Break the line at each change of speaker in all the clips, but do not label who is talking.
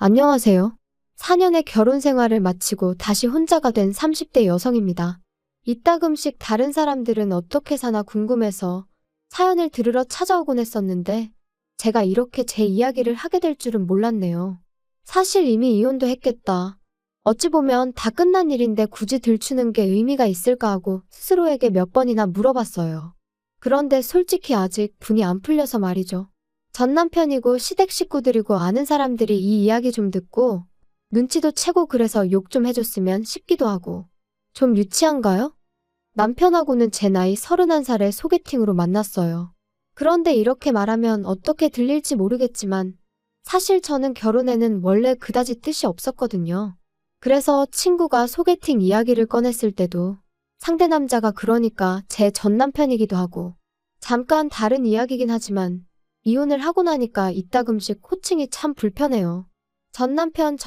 안녕하세요. 4년의 결혼 생활을 마치고 다시 혼자가 된 30대 여성입니다. 이따금씩 다른 사람들은 어떻게 사나 궁금해서 사연을 들으러 찾아오곤 했었는데 제가 이렇게 제 이야기를 하게 될 줄은 몰랐네요. 사실 이미 이혼도 했겠다. 어찌 보면 다 끝난 일인데 굳이 들추는 게 의미가 있을까 하고 스스로에게 몇 번이나 물어봤어요. 그런데 솔직히 아직 분이 안 풀려서 말이죠. 전 남편이고 시댁 식구들이고 아는 사람들이 이 이야기 좀 듣고 눈치도 채고 그래서 욕 좀 해줬으면 싶기도 하고. 좀 유치한가요? 남편하고는 제 나이 31살에 소개팅으로 만났어요. 그런데 이렇게 말하면 어떻게 들릴지 모르겠지만 사실 저는 결혼에는 원래 그다지 뜻이 없었거든요. 그래서 친구가 소개팅 이야기를 꺼냈을 때도 상대 남자가 그러니까 제 전 남편이기도 하고 잠깐 다른 이야기긴 하지만 이혼을 하고 나니까 이따금씩 호칭이 참 불편해요. 전 남편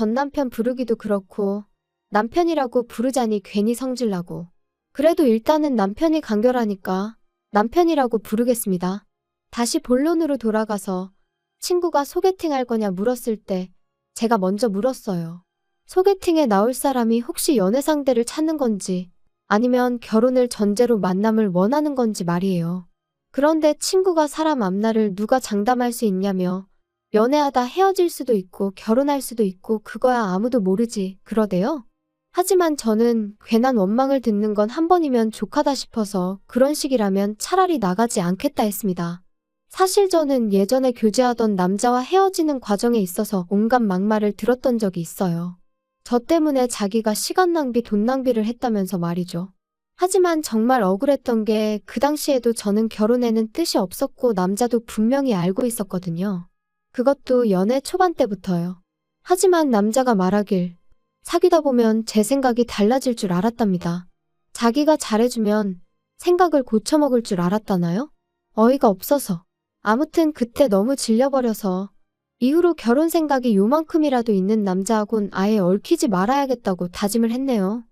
부르기도 그렇고 남편이라고 부르자니 괜히 성질나고. 그래도 일단은 남편이 간결하니까 남편이라고 부르겠습니다. 다시 본론으로 돌아가서 친구가 소개팅 할 거냐 물었을 때 제가 먼저 물었어요. 소개팅에 나올 사람이 혹시 연애 상대를 찾는 건지 아니면 결혼을 전제로 만남을 원하는 건지 말이에요. 그런데 친구가 사람 앞날을 누가 장담할 수 있냐며 연애하다 헤어질 수도 있고 결혼할 수도 있고 그거야 아무도 모르지 그러대요. 하지만 저는 괜한 원망을 듣는 건 한 번이면 족하다 싶어서 그런 식이라면 차라리 나가지 않겠다 했습니다. 사실 저는 예전에 교제하던 남자와 헤어지는 과정에 있어서 온갖 막말을 들었던 적이 있어요. 저 때문에 자기가 시간 낭비, 돈 낭비를 했다면서 말이죠. 하지만 정말 억울했던 게 그 당시에도 저는 결혼에는 뜻이 없었고 남자도 분명히 알고 있었거든요. 그것도 연애 초반 때부터요. 하지만 남자가 말하길 사귀다 보면 제 생각이 달라질 줄 알았답니다. 자기가 잘해주면 생각을 고쳐먹을 줄 알았다나요? 어이가 없어서. 아무튼 그때 너무 질려버려서 이후로 결혼 생각이 요만큼이라도 있는 남자하곤 아예 얽히지 말아야겠다고 다짐을 했네요.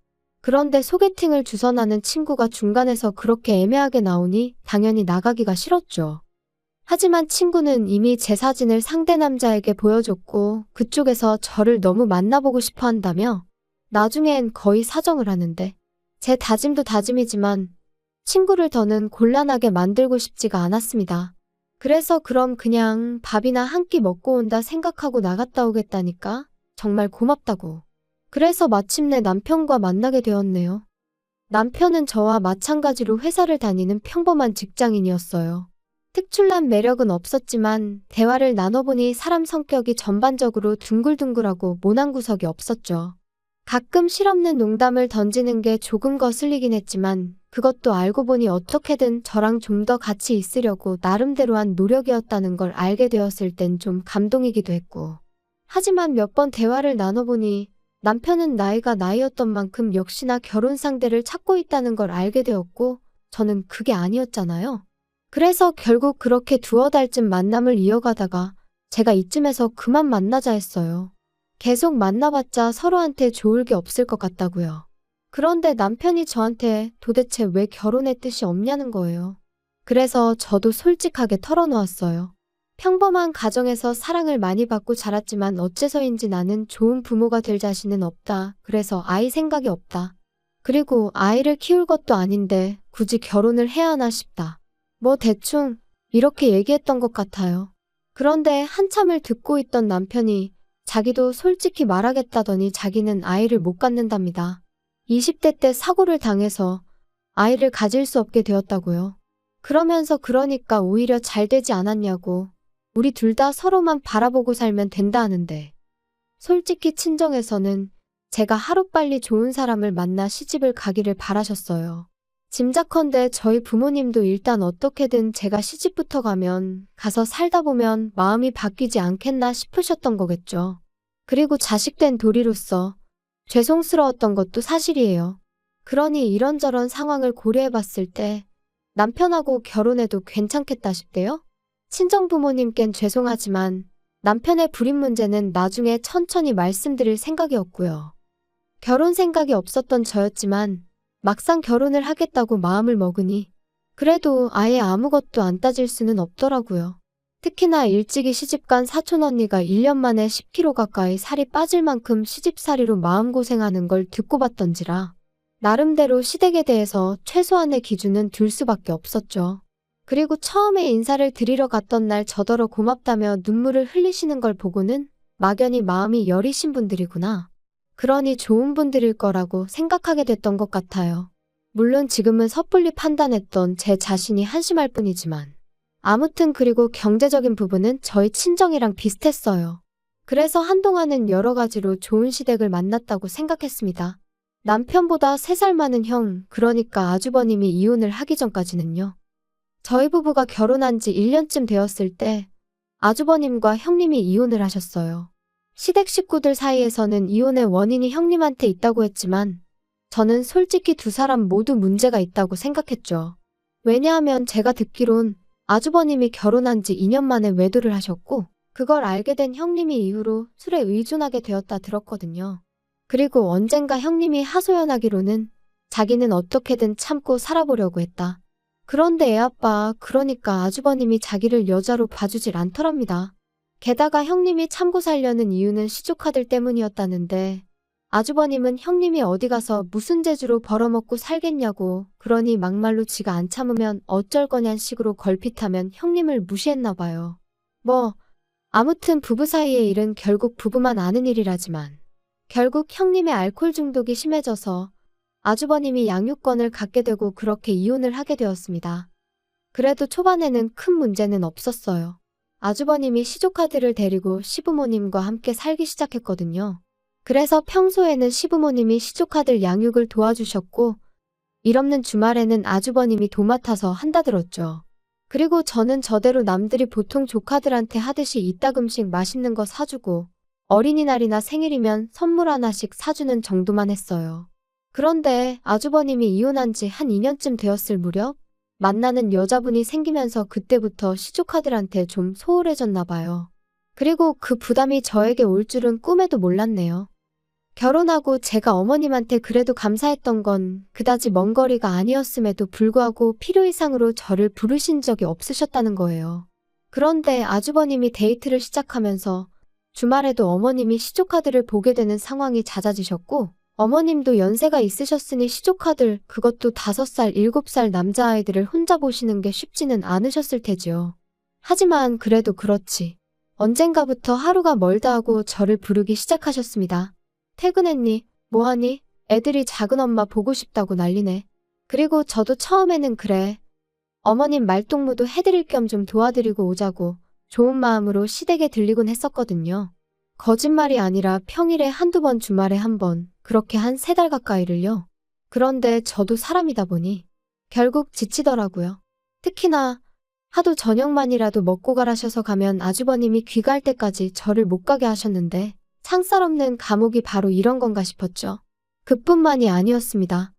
그런데 소개팅을 주선하는 친구가 중간에서 그렇게 애매하게 나오니 당연히 나가기가 싫었죠. 하지만 친구는 이미 제 사진을 상대 남자에게 보여줬고 그쪽에서 저를 너무 만나보고 싶어 한다며 나중엔 거의 사정을 하는데 제 다짐도 다짐이지만 친구를 더는 곤란하게 만들고 싶지가 않았습니다. 그래서 그럼 그냥 밥이나 한 끼 먹고 온다 생각하고 나갔다 오겠다니까 정말 고맙다고. 그래서 마침내 남편과 만나게 되었네요. 남편은 저와 마찬가지로 회사를 다니는 평범한 직장인이었어요. 특출난 매력은 없었지만 대화를 나눠보니 사람 성격이 전반적으로 둥글둥글하고 모난 구석이 없었죠. 가끔 실없는 농담을 던지는 게 조금 거슬리긴 했지만 그것도 알고 보니 어떻게든 저랑 좀 더 같이 있으려고 나름대로 한 노력이었다는 걸 알게 되었을 땐 좀 감동이기도 했고. 하지만 몇 번 대화를 나눠보니 남편은 나이가 나이였던 만큼 역시나 결혼 상대를 찾고 있다는 걸 알게 되었고 저는 그게 아니었잖아요. 그래서 결국 그렇게 두어 달쯤 만남을 이어가다가 제가 이쯤에서 그만 만나자 했어요. 계속 만나봤자 서로한테 좋을 게 없을 것 같다고요. 그런데 남편이 저한테 도대체 왜 결혼의 뜻이 없냐는 거예요. 그래서 저도 솔직하게 털어놓았어요. 평범한 가정에서 사랑을 많이 받고 자랐지만 어째서인지 나는 좋은 부모가 될 자신은 없다. 그래서 아이 생각이 없다. 그리고 아이를 키울 것도 아닌데 굳이 결혼을 해야 하나 싶다. 뭐 대충 이렇게 얘기했던 것 같아요. 그런데 한참을 듣고 있던 남편이 자기도 솔직히 말하겠다더니 자기는 아이를 못 갖는답니다. 20대 때 사고를 당해서 아이를 가질 수 없게 되었다고요. 그러면서 그러니까 오히려 잘 되지 않았냐고. 우리 둘 다 서로만 바라보고 살면 된다 하는데. 솔직히 친정에서는 제가 하루빨리 좋은 사람을 만나 시집을 가기를 바라셨어요. 짐작컨대 저희 부모님도 일단 어떻게든 제가 시집부터 가면 가서 살다 보면 마음이 바뀌지 않겠나 싶으셨던 거겠죠. 그리고 자식된 도리로서 죄송스러웠던 것도 사실이에요. 그러니 이런저런 상황을 고려해봤을 때 남편하고 결혼해도 괜찮겠다 싶대요. 친정부모님껜 죄송하지만 남편의 불임 문제는 나중에 천천히 말씀드릴 생각이었고요. 결혼 생각이 없었던 저였지만 막상 결혼을 하겠다고 마음을 먹으니 그래도 아예 아무것도 안 따질 수는 없더라고요. 특히나 일찍이 시집간 사촌 언니가 1년 만에 10kg 가까이 살이 빠질 만큼 시집살이로 마음고생하는 걸 듣고 봤던지라 나름대로 시댁에 대해서 최소한의 기준은 둘 수밖에 없었죠. 그리고 처음에 인사를 드리러 갔던 날 저더러 고맙다며 눈물을 흘리시는 걸 보고는 막연히 마음이 여리신 분들이구나. 그러니 좋은 분들일 거라고 생각하게 됐던 것 같아요. 물론 지금은 섣불리 판단했던 제 자신이 한심할 뿐이지만 아무튼 그리고 경제적인 부분은 저희 친정이랑 비슷했어요. 그래서 한동안은 여러 가지로 좋은 시댁을 만났다고 생각했습니다. 남편보다 3살 많은 형, 그러니까 아주버님이 이혼을 하기 전까지는요. 저희 부부가 결혼한 지 1년쯤 되었을 때 아주버님과 형님이 이혼을 하셨어요. 시댁 식구들 사이에서는 이혼의 원인이 형님한테 있다고 했지만 저는 솔직히 두 사람 모두 문제가 있다고 생각했죠. 왜냐하면 제가 듣기론 아주버님이 결혼한 지 2년 만에 외도를 하셨고 그걸 알게 된 형님이 이후로 술에 의존하게 되었다 들었거든요. 그리고 언젠가 형님이 하소연하기로는 자기는 어떻게든 참고 살아보려고 했다. 그런데 애아빠, 그러니까 아주버님이 자기를 여자로 봐주질 않더랍니다. 게다가 형님이 참고 살려는 이유는 시조카들 때문이었다는데 아주버님은 형님이 어디 가서 무슨 재주로 벌어먹고 살겠냐고, 그러니 막말로 지가 안 참으면 어쩔 거냔 식으로 걸핏하면 형님을 무시했나 봐요. 아무튼 부부 사이의 일은 결국 부부만 아는 일이라지만 결국 형님의 알코올 중독이 심해져서 아주버님이 양육권을 갖게 되고 그렇게 이혼을 하게 되었습니다. 그래도 초반에는 큰 문제는 없었어요. 아주버님이 시조카들을 데리고 시부모님과 함께 살기 시작했거든요. 그래서 평소에는 시부모님이 시조카들 양육을 도와주셨고 일 없는 주말에는 아주버님이 도맡아서 한다 들었죠. 그리고 저는 저대로 남들이 보통 조카들한테 하듯이 이따금씩 맛있는 거 사주고 어린이날이나 생일이면 선물 하나씩 사주는 정도만 했어요. 그런데 아주버님이 이혼한 지 한 2년쯤 되었을 무렵 만나는 여자분이 생기면서 그때부터 시조카들한테 좀 소홀해졌나 봐요. 그리고 그 부담이 저에게 올 줄은 꿈에도 몰랐네요. 결혼하고 제가 어머님한테 그래도 감사했던 건 그다지 먼 거리가 아니었음에도 불구하고 필요 이상으로 저를 부르신 적이 없으셨다는 거예요. 그런데 아주버님이 데이트를 시작하면서 주말에도 어머님이 시조카들을 보게 되는 상황이 잦아지셨고 어머님도 연세가 있으셨으니 시조카들, 그것도 5살, 7살 남자아이들을 혼자 보시는 게 쉽지는 않으셨을 테지요. 하지만 그래도 그렇지. 언젠가부터 하루가 멀다 하고 저를 부르기 시작하셨습니다. 퇴근했니? 뭐하니? 애들이 작은엄마 보고 싶다고 난리네. 그리고 저도 처음에는 그래. 어머님 말동무도 해드릴 겸 좀 도와드리고 오자고 좋은 마음으로 시댁에 들리곤 했었거든요. 거짓말이 아니라 평일에 한두 번, 주말에 한 번, 그렇게 한 3달 가까이를요. 그런데 저도 사람이다 보니 결국 지치더라고요. 특히나 하도 저녁만이라도 먹고 가라셔서 가면 아주버님이 귀가할 때까지 저를 못 가게 하셨는데 상살 없는 감옥이 바로 이런 건가 싶었죠. 그뿐만이 아니었습니다.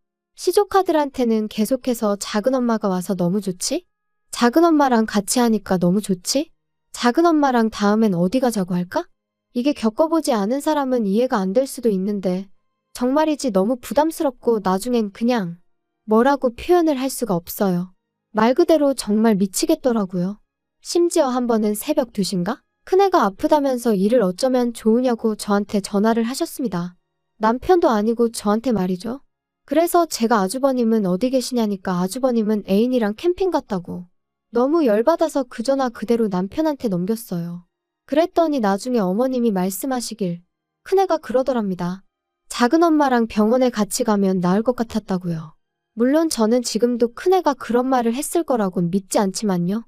시조카들한테는 계속해서 작은엄마가 와서 너무 좋지? 작은엄마랑 같이 하니까 너무 좋지? 작은엄마랑 다음엔 어디 가자고 할까? 이게 겪어보지 않은 사람은 이해가 안 될 수도 있는데 정말이지 너무 부담스럽고 나중엔 그냥 뭐라고 표현을 할 수가 없어요. 말 그대로 정말 미치겠더라고요. 심지어 한 번은 새벽 2시인가? 큰애가 아프다면서 일을 어쩌면 좋으냐고 저한테 전화를 하셨습니다. 남편도 아니고 저한테 말이죠. 그래서 제가 아주버님은 어디 계시냐니까 아주버님은 애인이랑 캠핑 갔다고. 너무 열받아서 그 전화 그대로 남편한테 넘겼어요. 그랬더니 나중에 어머님이 말씀하시길 큰애가 그러더랍니다. 작은엄마랑 병원에 같이 가면 나을 것 같았다고요. 물론 저는 지금도 큰애가 그런 말을 했을 거라고는 믿지 않지만요.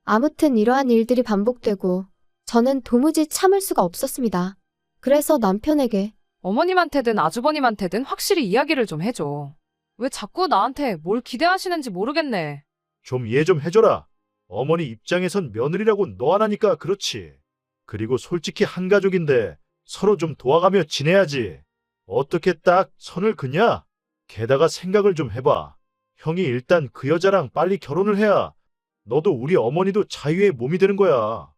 아무튼 이러한 일들이 반복되고 저는 도무지 참을 수가 없었습니다. 그래서 남편에게
어머님한테든 아주버님한테든 확실히 이야기를 좀 해줘. 왜 자꾸 나한테 뭘 기대하시는지 모르겠네.
좀 이해 좀 해줘라. 어머니 입장에선 며느리라고 너 하나니까 그렇지. 그리고 솔직히 한 가족인데 서로 좀 도와가며 지내야지. 어떻게 딱 선을 그냐? 게다가 생각을 좀 해봐. 형이 일단 그 여자랑 빨리 결혼을 해야 너도 우리 어머니도 자유의 몸이 되는 거야.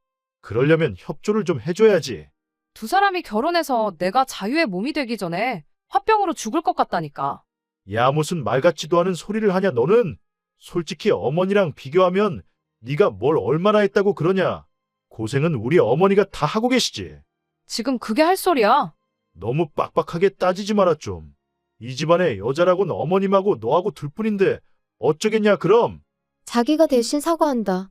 그러려면 협조를 좀 해줘야지.
두 사람이 결혼해서 내가 자유의 몸이 되기 전에 화병으로 죽을 것 같다니까.
야, 무슨 말 같지도 않은 소리를 하냐 너는? 솔직히 어머니랑 비교하면 네가 뭘 얼마나 했다고 그러냐. 고생은 우리 어머니가 다 하고 계시지.
지금 그게 할 소리야?
너무 빡빡하게 따지지 마라 좀. 이 집안의 여자라곤 어머님하고 너하고 둘뿐인데 어쩌겠냐 그럼.
자기가 대신 사과한다.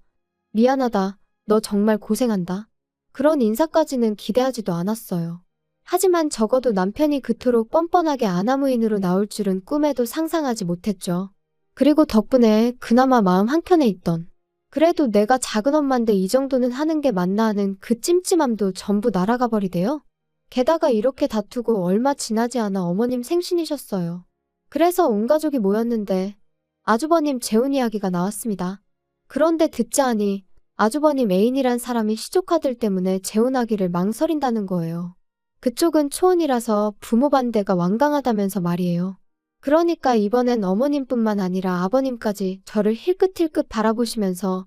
미안하다. 너 정말 고생한다. 그런 인사까지는 기대하지도 않았어요. 하지만 적어도 남편이 그토록 뻔뻔하게 아나무인으로 나올 줄은 꿈에도 상상하지 못했죠. 그리고 덕분에 그나마 마음 한켠에 있던, 그래도 내가 작은 엄마인데 이 정도는 하는 게 맞나 하는 그 찜찜함도 전부 날아가 버리대요. 게다가 이렇게 다투고 얼마 지나지 않아 어머님 생신이셨어요. 그래서 온 가족이 모였는데 아주버님 재혼 이야기가 나왔습니다. 그런데 듣자 하니 아주버님 애인이란 사람이 시조카들 때문에 재혼하기를 망설인다는 거예요. 그쪽은 초혼이라서 부모 반대가 완강하다면서 말이에요. 그러니까 이번엔 어머님뿐만 아니라 아버님까지 저를 힐끗힐끗 바라보시면서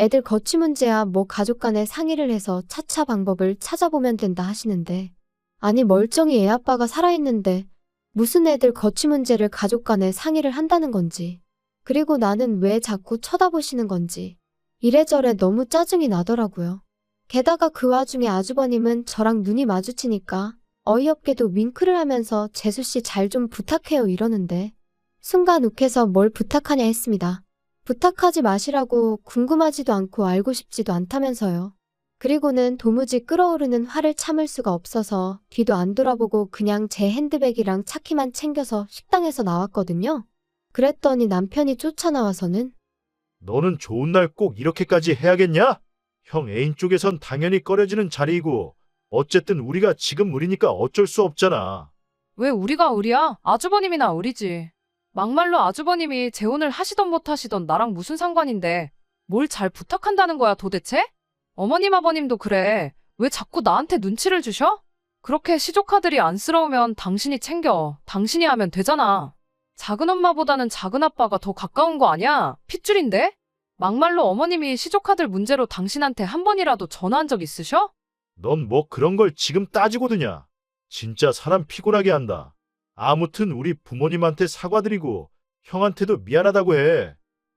애들 거취 문제야 뭐 가족 간에 상의를 해서 차차 방법을 찾아보면 된다 하시는데, 아니 멀쩡히 애 아빠가 살아있는데 무슨 애들 거취 문제를 가족 간에 상의를 한다는 건지, 그리고 나는 왜 자꾸 쳐다보시는 건지 이래저래 너무 짜증이 나더라고요. 게다가 그 와중에 아주버님은 저랑 눈이 마주치니까 어이없게도 윙크를 하면서 재수씨 잘 좀 부탁해요 이러는데, 순간 욱해서 뭘 부탁하냐 했습니다. 부탁하지 마시라고, 궁금하지도 않고 알고 싶지도 않다면서요. 그리고는 도무지 끓어오르는 화를 참을 수가 없어서 뒤도 안 돌아보고 그냥 제 핸드백이랑 차키만 챙겨서 식당에서 나왔거든요. 그랬더니 남편이 쫓아나와서는
너는 좋은 날 꼭 이렇게까지 해야겠냐? 형 애인 쪽에선 당연히 꺼려지는 자리이고 어쨌든 우리가 지금 의리니까 어쩔 수 없잖아.
왜 우리가 의리야? 아주버님이나 의리지. 막말로 아주버님이 재혼을 하시던 못 하시던 나랑 무슨 상관인데 뭘 잘 부탁한다는 거야 도대체? 어머님 아버님도 그래. 왜 자꾸 나한테 눈치를 주셔? 그렇게 시조카들이 안쓰러우면 당신이 챙겨. 당신이 하면 되잖아. 작은 엄마보다는 작은 아빠가 더 가까운 거 아니야? 핏줄인데? 막말로 어머님이 시조카들 문제로 당신한테 한 번이라도 전화한 적 있으셔?
넌 뭐 그런 걸 지금 따지고 드냐? 진짜 사람 피곤하게 한다. 아무튼 우리 부모님한테 사과드리고 형한테도 미안하다고 해.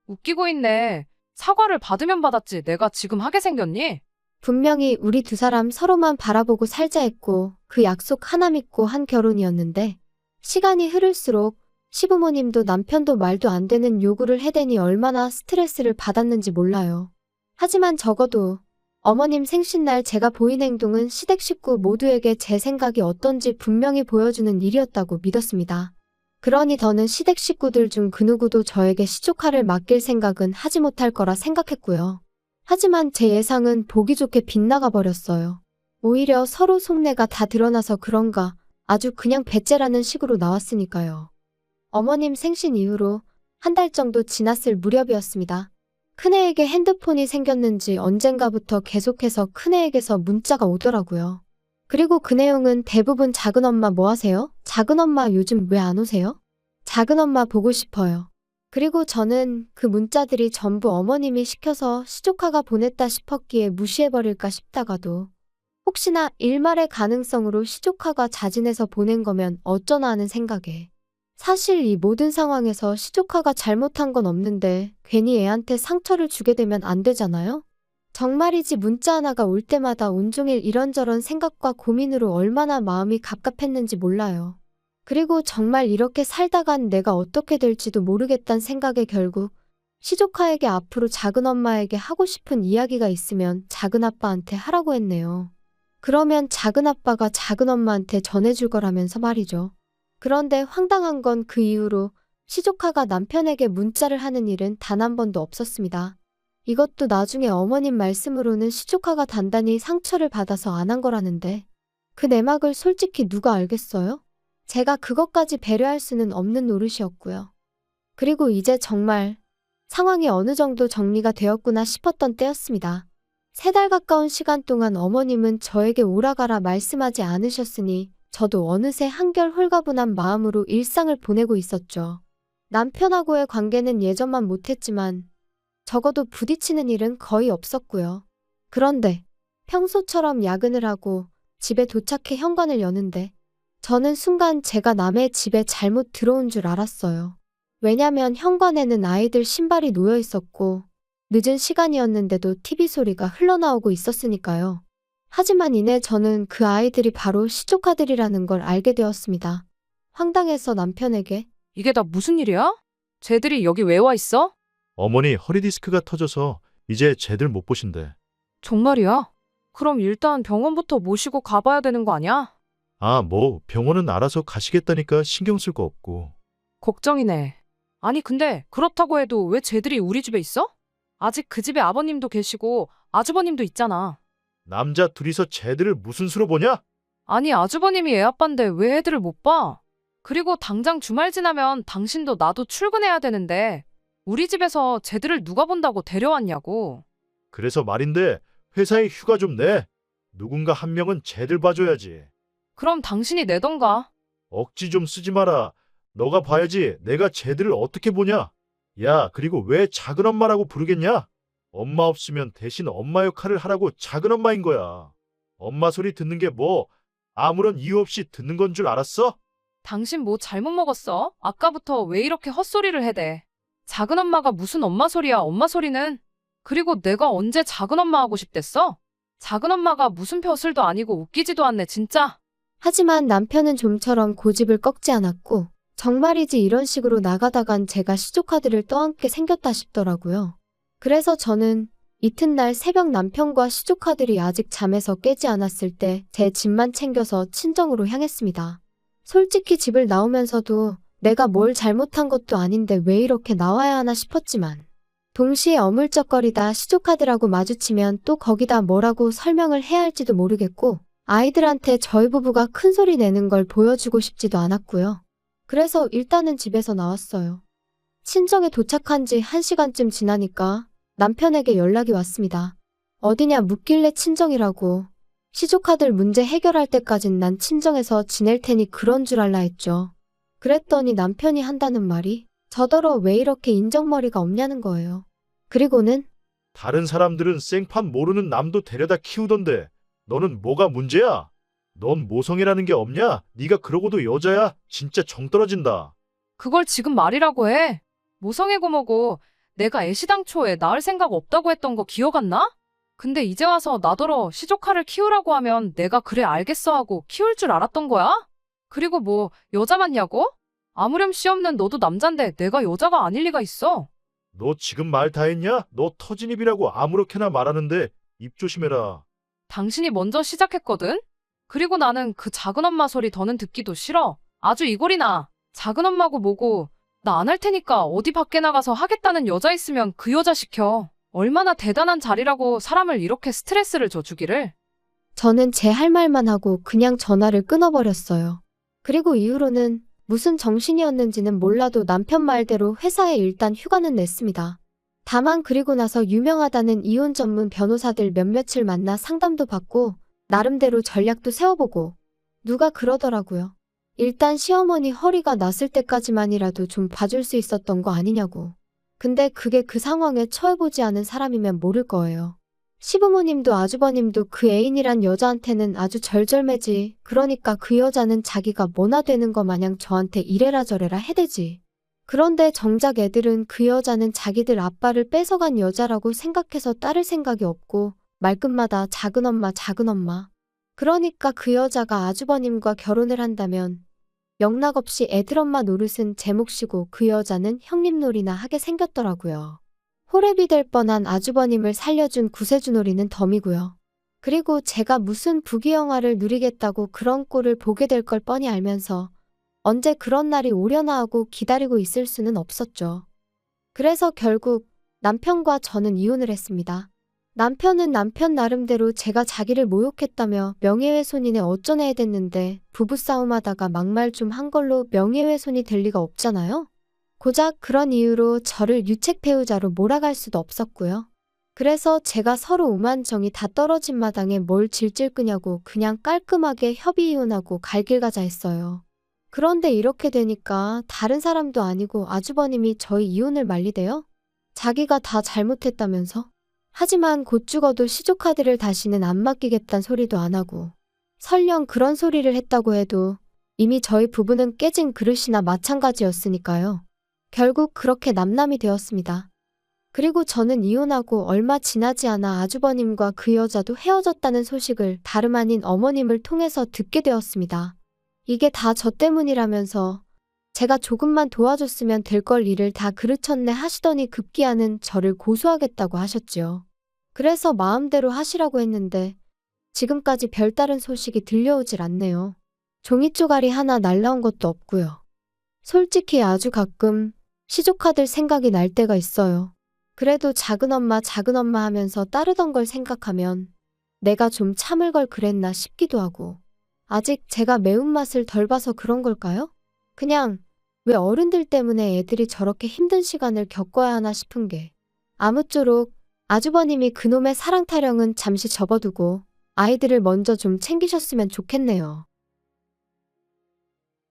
웃기고 있네. 사과를 받으면 받았지 내가 지금 하게 생겼니?
분명히 우리 두 사람 서로만 바라보고 살자 했고 그 약속 하나 믿고 한 결혼이었는데, 시간이 흐를수록 시부모님도 남편도 말도 안 되는 요구를 해대니 얼마나 스트레스를 받았는지 몰라요. 하지만 적어도 어머님 생신날 제가 보인 행동은 시댁 식구 모두에게 제 생각이 어떤지 분명히 보여주는 일이었다고 믿었습니다. 그러니 더는 시댁 식구들 중 그 누구도 저에게 시조카를 맡길 생각은 하지 못할 거라 생각했고요. 하지만 제 예상은 보기 좋게 빗나가 버렸어요. 오히려 서로 속내가 다 드러나서 그런가 아주 그냥 배째라는 식으로 나왔으니까요. 어머님 생신 이후로 한 달 정도 지났을 무렵이었습니다. 큰애에게 핸드폰이 생겼는지 언젠가부터 계속해서 큰애에게서 문자가 오더라고요. 그리고 그 내용은 대부분 작은엄마 뭐 하세요? 작은엄마 요즘 왜 안 오세요? 작은엄마 보고 싶어요. 그리고 저는 그 문자들이 전부 어머님이 시켜서 시조카가 보냈다 싶었기에 무시해버릴까 싶다가도 혹시나 일말의 가능성으로 시조카가 자진해서 보낸 거면 어쩌나 하는 생각에, 사실 이 모든 상황에서 시조카가 잘못한 건 없는데 괜히 애한테 상처를 주게 되면 안 되잖아요? 정말이지 문자 하나가 올 때마다 온종일 이런저런 생각과 고민으로 얼마나 마음이 갑갑했는지 몰라요. 그리고 정말 이렇게 살다간 내가 어떻게 될지도 모르겠다는 생각에 결국 시조카에게 앞으로 작은엄마에게 하고 싶은 이야기가 있으면 작은아빠한테 하라고 했네요. 그러면 작은아빠가 작은엄마한테 전해줄 거라면서 말이죠. 그런데 황당한 건 그 이후로 시조카가 남편에게 문자를 하는 일은 단 한 번도 없었습니다. 이것도 나중에 어머님 말씀으로는 시조카가 단단히 상처를 받아서 안 한 거라는데, 그 내막을 솔직히 누가 알겠어요? 제가 그것까지 배려할 수는 없는 노릇이었고요. 그리고 이제 정말 상황이 어느 정도 정리가 되었구나 싶었던 때였습니다. 3달 가까운 시간 동안 어머님은 저에게 오라가라 말씀하지 않으셨으니 저도 어느새 한결 홀가분한 마음으로 일상을 보내고 있었죠. 남편하고의 관계는 예전만 못했지만 적어도 부딪히는 일은 거의 없었고요. 그런데 평소처럼 야근을 하고 집에 도착해 현관을 여는데 저는 순간 제가 남의 집에 잘못 들어온 줄 알았어요. 왜냐면 현관에는 아이들 신발이 놓여 있었고 늦은 시간이었는데도 TV 소리가 흘러나오고 있었으니까요. 하지만 이내 저는 그 아이들이 바로 시조카들이라는 걸 알게 되었습니다. 황당해서 남편에게
이게 다 무슨 일이야? 쟤들이 여기 왜 와 있어?
어머니 허리 디스크가 터져서 이제 쟤들 못 보신대.
정말이야? 그럼 일단 병원부터 모시고 가봐야 되는 거 아니야?
아, 뭐 병원은 알아서 가시겠다니까 신경 쓸 거 없고.
걱정이네. 아니 근데 그렇다고 해도 왜 쟤들이 우리 집에 있어? 아직 그 집에 아버님도 계시고 아주버님도 있잖아.
남자 둘이서 쟤들을 무슨 수로 보냐?
아니 아주버님이 애 아빠인데 왜 애들을 못 봐? 그리고 당장 주말 지나면 당신도 나도 출근해야 되는데 우리 집에서 쟤들을 누가 본다고 데려왔냐고.
그래서 말인데 회사에 휴가 좀 내. 누군가 한 명은 쟤들 봐줘야지.
그럼 당신이 내던가.
억지 좀 쓰지 마라. 너가 봐야지 내가 쟤들을 어떻게 보냐? 야, 그리고 왜 작은 엄마라고 부르겠냐? 엄마 없으면 대신 엄마 역할을 하라고 작은 엄마인 거야. 엄마 소리 듣는 게 뭐 아무런 이유 없이 듣는 건 줄 알았어?
당신 뭐 잘못 먹었어? 아까부터 왜 이렇게 헛소리를 해대? 작은 엄마가 무슨 엄마 소리야, 엄마 소리는? 그리고 내가 언제 작은 엄마 하고 싶댔어? 작은 엄마가 무슨 벼슬도 아니고 웃기지도 않네, 진짜.
하지만 남편은 좀처럼 고집을 꺾지 않았고 정말이지 이런 식으로 나가다간 제가 시조카들을 떠안게 생겼다 싶더라고요. 그래서 저는 이튿날 새벽 남편과 시조카들이 아직 잠에서 깨지 않았을 때 제 짐만 챙겨서 친정으로 향했습니다. 솔직히 집을 나오면서도 내가 뭘 잘못한 것도 아닌데 왜 이렇게 나와야 하나 싶었지만 동시에 어물쩍거리다 시조카들하고 마주치면 또 거기다 뭐라고 설명을 해야 할지도 모르겠고 아이들한테 저희 부부가 큰 소리 내는 걸 보여주고 싶지도 않았고요. 그래서 일단은 집에서 나왔어요. 친정에 도착한 지 1시간쯤 지나니까 남편에게 연락이 왔습니다. 어디냐 묻길래 친정이라고. 시조카들 문제 해결할 때까진 난 친정에서 지낼 테니 그런 줄 알라 했죠. 그랬더니 남편이 한다는 말이 저더러 왜 이렇게 인정머리가 없냐는 거예요. 그리고는
다른 사람들은 생판 모르는 남도 데려다 키우던데 너는 뭐가 문제야? 넌 모성애라는 게 없냐? 네가 그러고도 여자야? 진짜 정 떨어진다.
그걸 지금 말이라고 해. 모성애고 뭐고 내가 애시당초에 낳을 생각 없다고 했던 거 기억 안 나? 근데 이제 와서 나더러 시조카를 키우라고 하면 내가 그래 알겠어 하고 키울 줄 알았던 거야? 그리고 뭐 여자 맞냐고? 아무렴씨 없는 너도 남잔데 내가 여자가 아닐 리가 있어.
너 지금 말 다 했냐? 너 터진 입이라고 아무렇게나 말하는데 입 조심해라.
당신이 먼저 시작했거든? 그리고 나는 그 작은 엄마 소리 더는 듣기도 싫어. 아주 이골이나. 작은 엄마고 뭐고. 나 안 할 테니까 어디 밖에 나가서 하겠다는 여자 있으면 그 여자 시켜. 얼마나 대단한 자리라고 사람을 이렇게 스트레스를 줘 주기를.
저는 제 할 말만 하고 그냥 전화를 끊어버렸어요. 그리고 이후로는 무슨 정신이었는지는 몰라도 남편 말대로 회사에 일단 휴가는 냈습니다. 다만 그리고 나서 유명하다는 이혼 전문 변호사들 몇몇을 만나 상담도 받고 나름대로 전략도 세워보고 누가 그러더라고요. 일단 시어머니 허리가 났을 때까지만이라도 좀 봐줄 수 있었던 거 아니냐고. 근데 그게 그 상황에 처해보지 않은 사람이면 모를 거예요. 시부모님도 아주버님도 그 애인이란 여자한테는 아주 절절매지. 그러니까 그 여자는 자기가 뭐나 되는 거 마냥 저한테 이래라 저래라 해대지. 그런데 정작 애들은 그 여자는 자기들 아빠를 뺏어간 여자라고 생각해서 따를 생각이 없고 말끝마다 작은 엄마 작은 엄마. 그러니까 그 여자가 아주버님과 결혼을 한다면 영락없이 애들 엄마 노릇은 제 몫이고 그 여자는 형님 놀이나 하게 생겼더라고요. 호랩이 될 뻔한 아주버님을 살려준 구세주놀이는 덤이고요. 그리고 제가 무슨 부귀영화를 누리겠다고 그런 꼴을 보게 될 걸 뻔히 알면서 언제 그런 날이 오려나 하고 기다리고 있을 수는 없었죠. 그래서 결국 남편과 저는 이혼을 했습니다. 남편은 남편 나름대로 제가 자기를 모욕했다며 명예훼손이네 어쩌네 해댔는데 부부싸움하다가 막말 좀 한 걸로 명예훼손이 될 리가 없잖아요. 고작 그런 이유로 저를 유책 배우자로 몰아갈 수도 없었고요. 그래서 제가 서로 오만정이 다 떨어진 마당에 뭘 질질 끄냐고 그냥 깔끔하게 협의 이혼하고 갈 길 가자 했어요. 그런데 이렇게 되니까 다른 사람도 아니고 아주버님이 저희 이혼을 말리대요? 자기가 다 잘못했다면서? 하지만 곧 죽어도 시조카들을 다시는 안 맡기겠단 소리도 안 하고 설령 그런 소리를 했다고 해도 이미 저희 부부는 깨진 그릇이나 마찬가지였으니까요. 결국 그렇게 남남이 되었습니다. 그리고 저는 이혼하고 얼마 지나지 않아 아주버님과 그 여자도 헤어졌다는 소식을 다름 아닌 어머님을 통해서 듣게 되었습니다. 이게 다 저 때문이라면서 제가 조금만 도와줬으면 될 걸 일을 다 그르쳤네 하시더니 급기야는 저를 고소하겠다고 하셨지요. 그래서 마음대로 하시라고 했는데 지금까지 별다른 소식이 들려오질 않네요. 종이 쪼가리 하나 날라온 것도 없고요. 솔직히 아주 가끔 시조카들 생각이 날 때가 있어요. 그래도 작은엄마 하면서 따르던 걸 생각하면 내가 좀 참을 걸 그랬나 싶기도 하고 아직 제가 매운맛을 덜 봐서 그런 걸까요? 그냥 왜 어른들 때문에 애들이 저렇게 힘든 시간을 겪어야 하나 싶은 게 아무쪼록 아주버님이 그놈의 사랑 타령은 잠시 접어두고 아이들을 먼저 좀 챙기셨으면 좋겠네요.